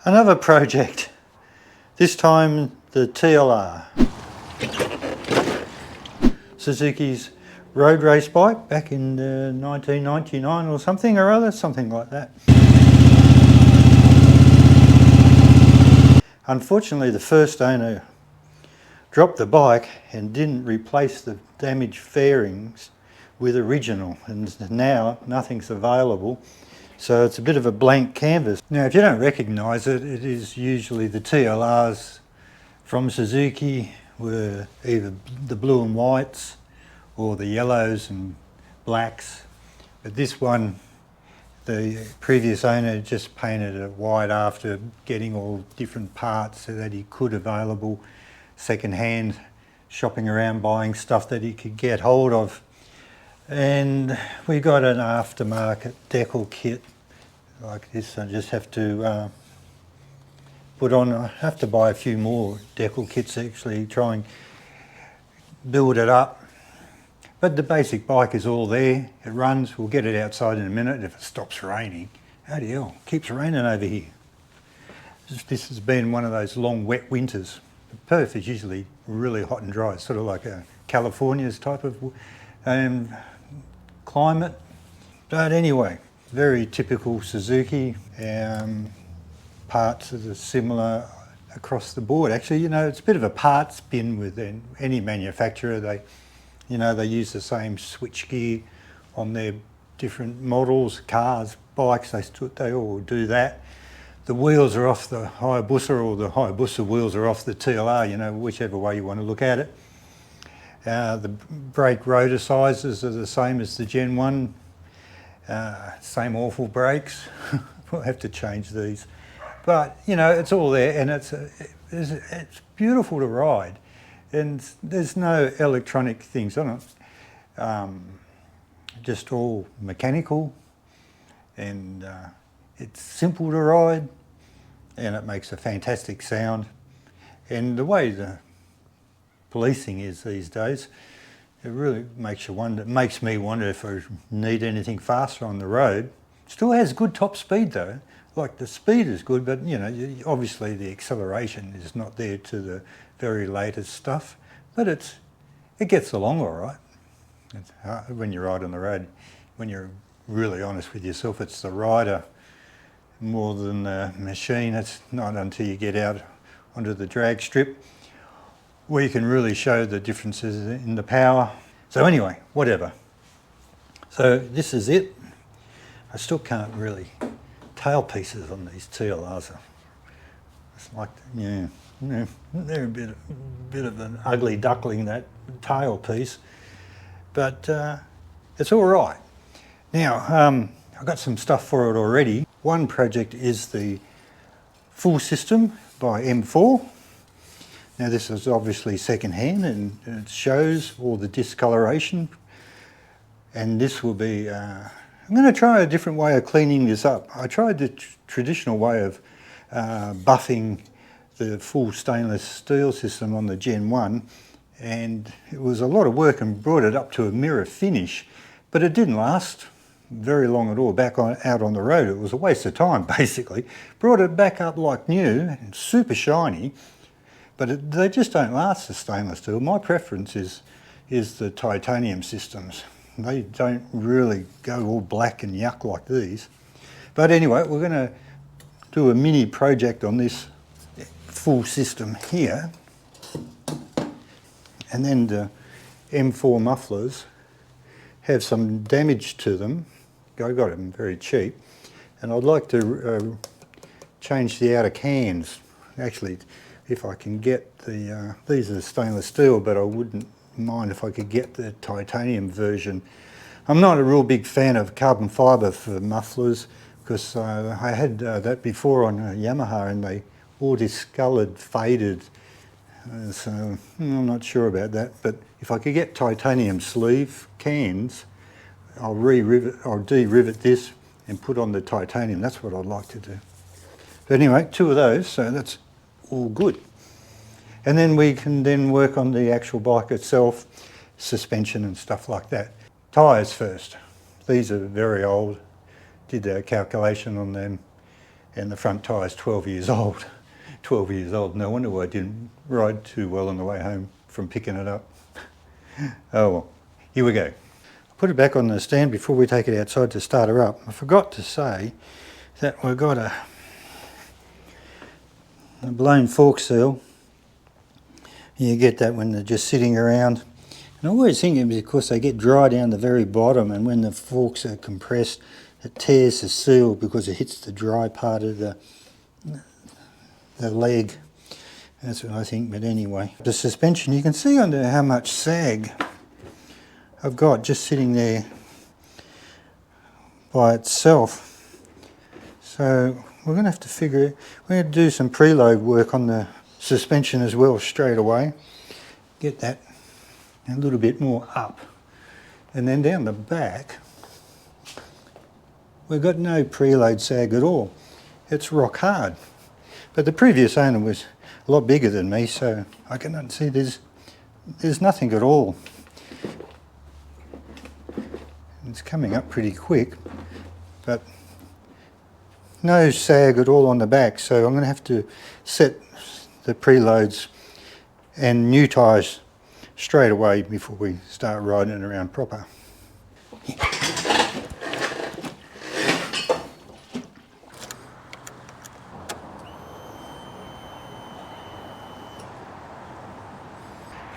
Another project, this time the TLR. Suzuki's road race bike back in 1999 or something or other, something like that. Unfortunately, the first owner dropped the bike and didn't replace the damaged fairings with original, and now nothing's available. So it's a bit of a blank canvas. Now, if you don't recognise it, it is usually the TLRs from Suzuki were either the blue and whites or the yellows and blacks. But this one, the previous owner just painted it white after getting all different parts that he could available, second-hand, shopping around buying stuff that he could get hold of. And we got an aftermarket decal kit like this. I just have to put on, I have to buy a few more decal kits actually, try and build it up. But the basic bike is all there, it runs, we'll get it outside in a minute if it stops raining. Bloody hell, it keeps raining over here. This has been one of those long wet winters. Perth is usually really hot and dry, it's sort of like a California's type of climate. But anyway, very typical Suzuki. Parts are similar across the board. Actually, you know, it's a bit of a parts bin with any manufacturer. They use the same switchgear on their different models, cars, bikes, they all do that. The wheels are off the Hayabusa, or the Hayabusa wheels are off the TLR, you know, whichever way you want to look at it. The brake rotor sizes are the same as the Gen 1. Same awful brakes. We'll have to change these. But, you know, it's all there, and it's beautiful to ride. And there's no electronic things on it. Just all mechanical, and it's simple to ride, and it makes a fantastic sound. And the way the policing is these days, it really makes you wonder. It makes me wonder if I need anything faster on the road. Still has good top speed though. Like the speed is good, but you know, obviously the acceleration is not there to the very latest stuff. But it gets along all right. It's hard when you ride on the road. When you're really honest with yourself, it's the rider more than the machine. It's not until you get out onto the drag strip where you can really show the differences in the power. So anyway, whatever. So this is it. I still can't really tail pieces on these TLRs. It's like, yeah, they're a bit of an ugly duckling, that tail piece, but it's all right. Now, I've got some stuff for it already. One project is the full system by M4. Now this is obviously second-hand, and it shows all the discoloration. And this will be, I'm going to try a different way of cleaning this up. I tried the traditional way of buffing the full stainless steel system on the Gen 1, and it was a lot of work and brought it up to a mirror finish, but it didn't last very long at all out on the road. It was a waste of time basically. Brought it back up like new and super shiny. But they just don't last, the stainless steel. My preference is the titanium systems. They don't really go all black and yuck like these. But anyway, we're going to do a mini project on this full system here. And then the M4 mufflers have some damage to them. I got them very cheap. And I'd like to change the outer cans. Actually, if I can get the, these are stainless steel, but I wouldn't mind if I could get the titanium version. I'm not a real big fan of carbon fibre for mufflers, because I had that before on a Yamaha and they all discoloured, faded. So I'm not sure about that, but if I could get titanium sleeve cans, I'll de-rivet this and put on the titanium. That's what I'd like to do. But anyway, two of those, so that's all good. And then we can then work on the actual bike itself, suspension and stuff like that. Tyres first. These are very old. Did a calculation on them, and the front tyre's 12 years old. 12 years old, no wonder why I didn't ride too well on the way home from picking it up. Oh well, here we go. I'll put it back on the stand before we take it outside to start her up. I forgot to say that we've got a blown fork seal. You get that when they're just sitting around. And I always think it's because they get dry down the very bottom, and when the forks are compressed, it tears the seal because it hits the dry part of the leg. That's what I think, but anyway. The suspension, you can see under how much sag I've got just sitting there by itself. So we're going to have to figure, we're going to do some preload work on the suspension as well straight away. Get that a little bit more up. And then down the back, we've got no preload sag at all. It's rock hard. But the previous owner was a lot bigger than me, so I can see there's nothing at all. It's coming up pretty quick, but no sag at all on the back, so I'm going to have to set the preloads and new tyres straight away before we start riding it around proper.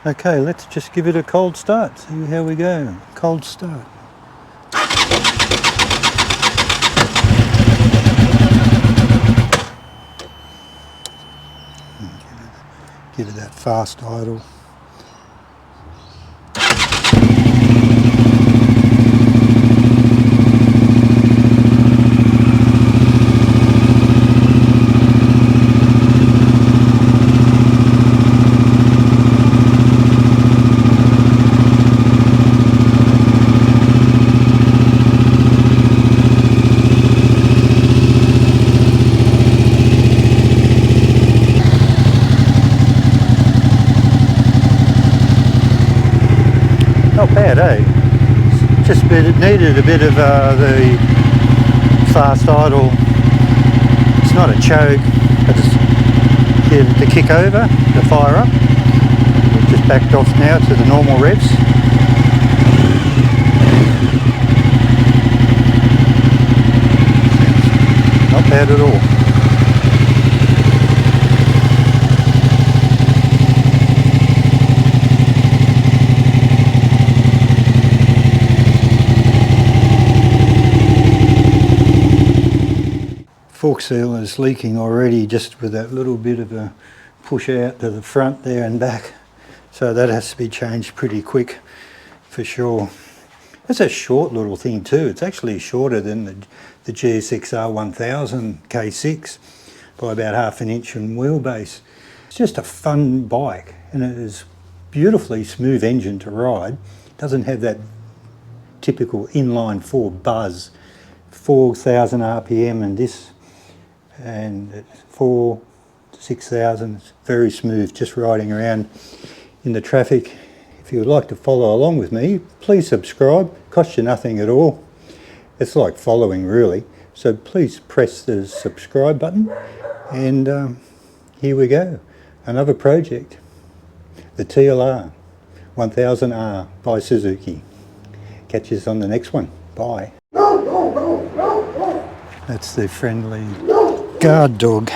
Okay, let's just give it a cold start, see how we go. Cold start. Give it that fast idle. Not bad, eh? Just it needed a bit of the fast idle. It's not a choke, but it's the kick over, the fire up. We've just backed off now to the normal revs. Not bad at all. Fork seal is leaking already just with that little bit of a push out to the front there and back. So that has to be changed pretty quick for sure. It's a short little thing too. It's actually shorter than the GSXR 1000 K6 by about half an inch in wheelbase. It's just a fun bike, and it is beautifully smooth engine to ride. It doesn't have that typical inline four buzz, 4,000 RPM and this, and 4 to 6,000. It's very smooth just riding around in the traffic. If you would like to follow along with me, please subscribe. Costs you nothing at all. It's like following really. So please press the subscribe button, and here we go. Another project, the TL1000R by Suzuki. Catch us on the next one. Bye. That's the friendly guard dog.